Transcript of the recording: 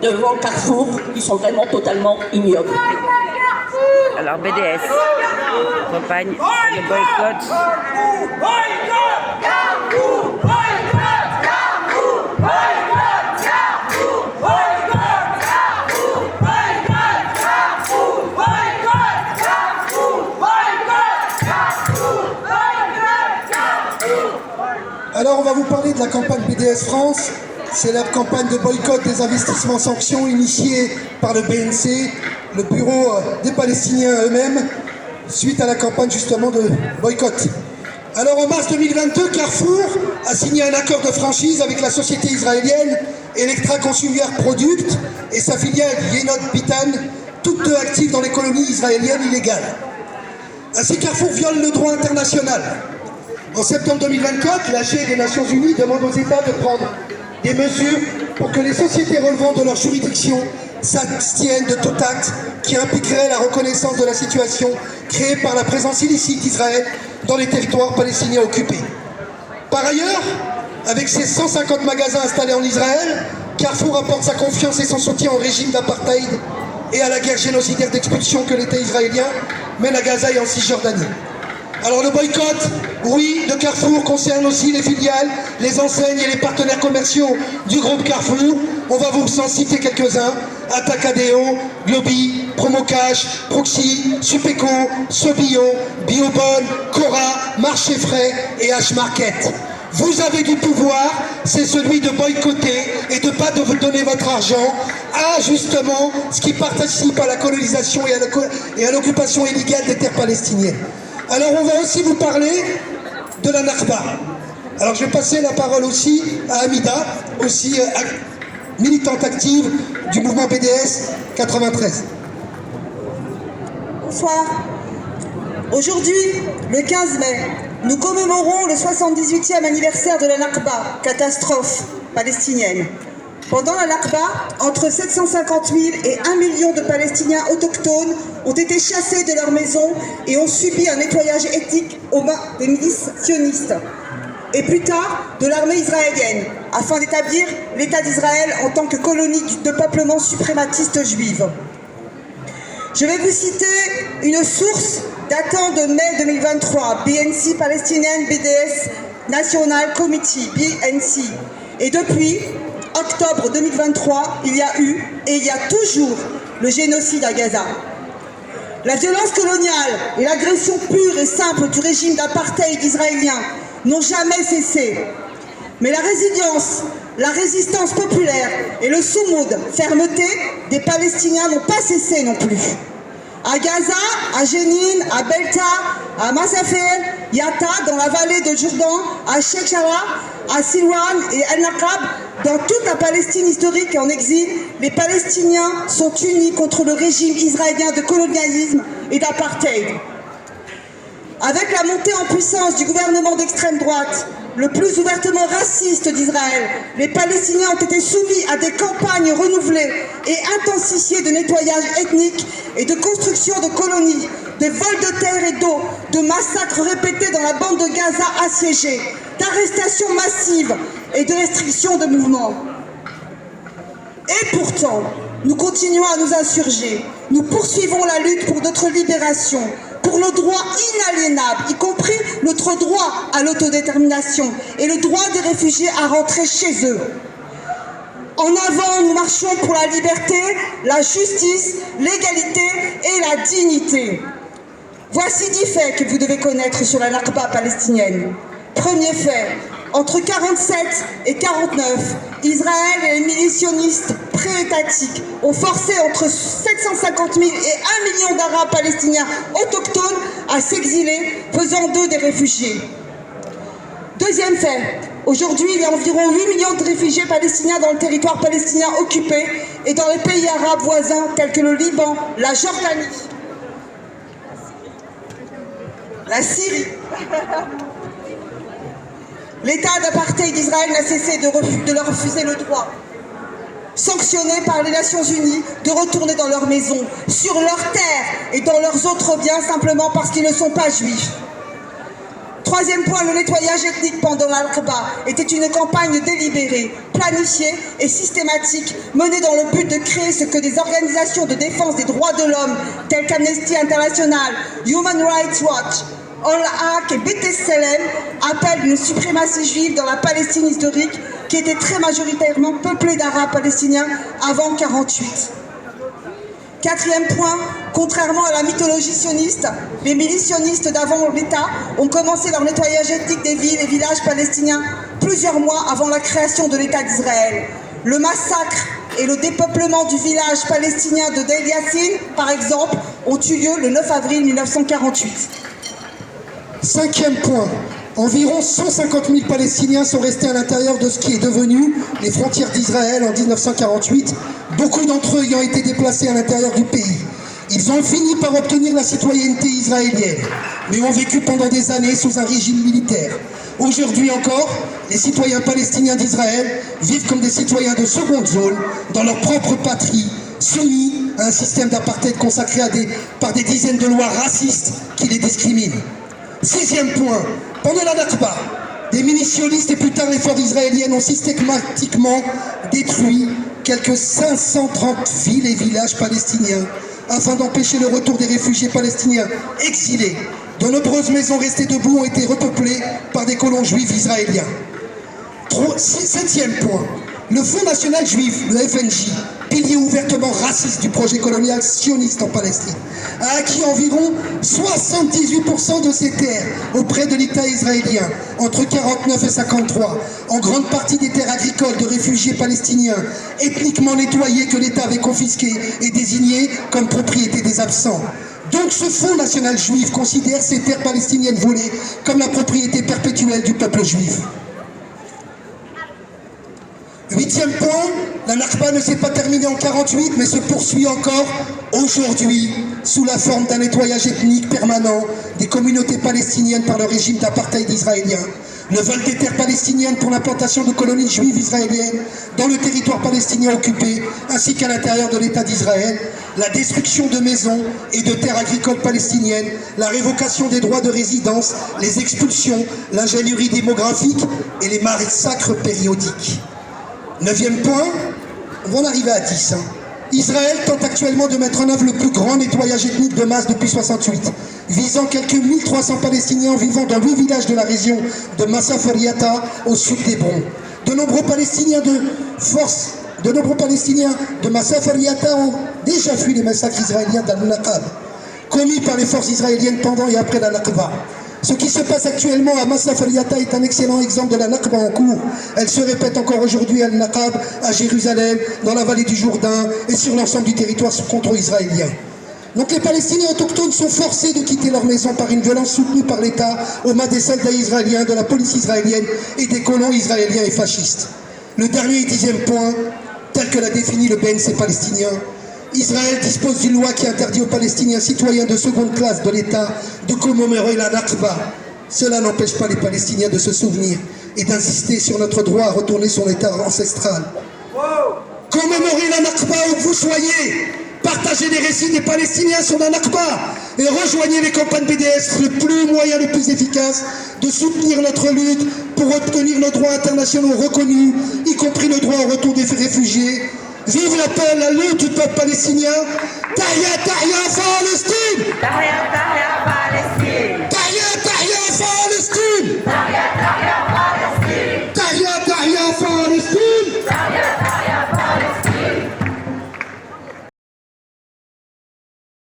devant Carrefour qui sont vraiment totalement ignobles. Alors BDS, campagne de boycott. Alors on va vous parler de la campagne BDS France. C'est la campagne de boycott des investissements sanctions initiée par le BNC, le bureau des Palestiniens eux-mêmes, suite à la campagne justement de boycott. Alors en mars 2022, Carrefour a signé un accord de franchise avec la société israélienne Electra Consumer Product et sa filiale Yenot Bitan, toutes deux actives dans les colonies israéliennes illégales. Ainsi, Carrefour viole le droit international. En septembre 2024, l'AG des Nations Unies demande aux États de prendre des mesures pour que les sociétés relevant de leur juridiction s'abstiennent de tout acte qui impliquerait la reconnaissance de la situation créée par la présence illicite d'Israël dans les territoires palestiniens occupés. Par ailleurs, avec ses 150 magasins installés en Israël, Carrefour apporte sa confiance et son soutien au régime d'apartheid et à la guerre génocidaire d'expulsion que l'État israélien mène à Gaza et en Cisjordanie. Alors le boycott, oui, de Carrefour concerne aussi les filiales, les enseignes et les partenaires commerciaux du groupe Carrefour. On va vous en citer quelques-uns. Atacadéo, Globi, Promocash, Proxy, Supeco, Sobio, Biobonne, Cora, Marché Frais et H-Market. Vous avez du pouvoir, c'est celui de boycotter et de ne pas donner votre argent à justement ce qui participe à la colonisation et à l'occupation illégale des terres palestiniennes. Alors on va aussi vous parler de la Nakba. Alors je vais passer la parole aussi à Hamida, aussi militante active du mouvement BDS 93. Bonsoir. Aujourd'hui, le 15 mai, nous commémorons le 78e anniversaire de la Nakba, catastrophe palestinienne. Pendant la Nakba, entre 750 000 et 1 million de Palestiniens autochtones ont été chassés de leurs maisons et ont subi un nettoyage ethnique aux mains des milices sionistes. Et plus tard, de l'armée israélienne, afin d'établir l'État d'Israël en tant que colonie de peuplement suprématiste juive. Je vais vous citer une source datant de mai 2023, BNC Palestinian BDS National Committee, BNC. Et depuis octobre 2023, il y a eu et il y a toujours le génocide à Gaza. La violence coloniale et l'agression pure et simple du régime d'apartheid israélien n'ont jamais cessé. Mais la résilience, la résistance populaire et le soumoud, fermeté des Palestiniens n'ont pas cessé non plus. À Gaza, à Jénine, à Belta, à Masafel, Yatta, dans la vallée de Jourdain, à Sheikh Jarrah, à Silwan et Al-Naqab, dans toute la Palestine historique et en exil, les Palestiniens sont unis contre le régime israélien de colonialisme et d'apartheid. Avec la montée en puissance du gouvernement d'extrême droite, le plus ouvertement raciste d'Israël, les Palestiniens ont été soumis à des campagnes renouvelées et intensifiées de nettoyage ethnique et de construction de colonies, de vols de terre et d'eau, de massacres répétés dans la bande de Gaza assiégée, d'arrestations massives et de restrictions de mouvements. Et pourtant, nous continuons à nous insurger. Nous poursuivons la lutte pour notre libération, pour nos droits inaliénables, y compris notre droit à l'autodétermination et le droit des réfugiés à rentrer chez eux. En avant, nous marchons pour la liberté, la justice, l'égalité et la dignité. Voici 10 faits que vous devez connaître sur la Nakba palestinienne. Premier fait, entre 1947 et 1949, Israël et les milices sionistes pré-étatiques ont forcé entre 750 000 et 1 million d'Arabes palestiniens autochtones à s'exiler, faisant d'eux des réfugiés. Deuxième fait, aujourd'hui il y a environ 8 millions de réfugiés palestiniens dans le territoire palestinien occupé et dans les pays arabes voisins tels que le Liban, la Jordanie, la Syrie. L'État d'apartheid d'Israël n'a cessé de leur refuser le droit, sanctionné par les Nations Unies, de retourner dans leur maison, sur leurs terres et dans leurs autres biens simplement parce qu'ils ne sont pas juifs. Troisième point, le nettoyage ethnique pendant l'Al-Nakba était une campagne délibérée, planifiée et systématique menée dans le but de créer ce que des organisations de défense des droits de l'homme telles qu'Amnesty International, Human Rights Watch, Al-Haq et B'Tselem appellent une suprématie juive dans la Palestine historique qui était très majoritairement peuplée d'Arabes palestiniens avant 1948. Quatrième point, contrairement à la mythologie sioniste, les milices sionistes d'avant l'État ont commencé leur nettoyage ethnique des villes et villages palestiniens plusieurs mois avant la création de l'État d'Israël. Le massacre et le dépeuplement du village palestinien de Deir Yassin, par exemple, ont eu lieu le 9 avril 1948. Cinquième point, environ 150 000 Palestiniens sont restés à l'intérieur de ce qui est devenu les frontières d'Israël en 1948, beaucoup d'entre eux ayant été déplacés à l'intérieur du pays. Ils ont fini par obtenir la citoyenneté israélienne, mais ont vécu pendant des années sous un régime militaire. Aujourd'hui encore, les citoyens palestiniens d'Israël vivent comme des citoyens de seconde zone dans leur propre patrie, soumis à un système d'apartheid consacré par des dizaines de lois racistes qui les discriminent. Sixième point, pendant la Nakba, des milices sionistes et plus tard les forces israéliennes ont systématiquement détruit quelques 530 villes et villages palestiniens afin d'empêcher le retour des réfugiés palestiniens exilés. De nombreuses maisons restées debout ont été repeuplées par des colons juifs israéliens. Septième point, le Fonds national juif, le FNJ, pilier ouvertement raciste du projet colonial sioniste en Palestine, a acquis environ 78% de ses terres auprès de l'État israélien entre 1949 et 1953, en grande partie des terres agricoles de réfugiés palestiniens ethniquement nettoyés que l'État avait confisqués et désignés comme propriété des absents. Donc ce Fonds national juif considère ces terres palestiniennes volées comme la propriété perpétuelle du peuple juif. Huitième point, la Nakba ne s'est pas terminée en 1948, mais se poursuit encore aujourd'hui sous la forme d'un nettoyage ethnique permanent des communautés palestiniennes par le régime d'apartheid israélien, le vol des terres palestiniennes pour l'implantation de colonies juives israéliennes dans le territoire palestinien occupé, ainsi qu'à l'intérieur de l'État d'Israël, la destruction de maisons et de terres agricoles palestiniennes, la révocation des droits de résidence, les expulsions, l'ingénierie démographique et les massacres périodiques. Neuvième point, on va en arriver à 10. Israël tente actuellement de mettre en œuvre le plus grand nettoyage ethnique de masse depuis 1968, visant quelques 1300 Palestiniens vivant dans 8 villages de la région de Massaferiata au sud d'Hébron. De nombreux Palestiniens de Massaferiata ont déjà fui les massacres israéliens d'Al-Nakab, commis par les forces israéliennes pendant et après la Nakba. Ce qui se passe actuellement à Massaferiata est un excellent exemple de la Nakba en cours. Elle se répète encore aujourd'hui à Al-Nakab, à Jérusalem, dans la vallée du Jourdain et sur l'ensemble du territoire sous contrôle israélien. Donc les Palestiniens autochtones sont forcés de quitter leur maison par une violence soutenue par l'État aux mains des soldats israéliens, de la police israélienne et des colons israéliens et fascistes. Le dernier et 10e point, tel que l'a défini le BNC palestinien, Israël dispose d'une loi qui interdit aux Palestiniens citoyens de seconde classe de l'État de commémorer la Nakba. Cela n'empêche pas les Palestiniens de se souvenir et d'insister sur notre droit à retourner son État ancestral. Commémorez la Nakba où que vous soyez. Partagez les récits des Palestiniens sur la Nakba et rejoignez les campagnes BDS, le moyen le plus efficace de soutenir notre lutte pour obtenir nos droits internationaux reconnus, y compris le droit au retour des réfugiés. Vive la paix, la lutte du peuple palestinien. Tahia, Tahia, Palestine.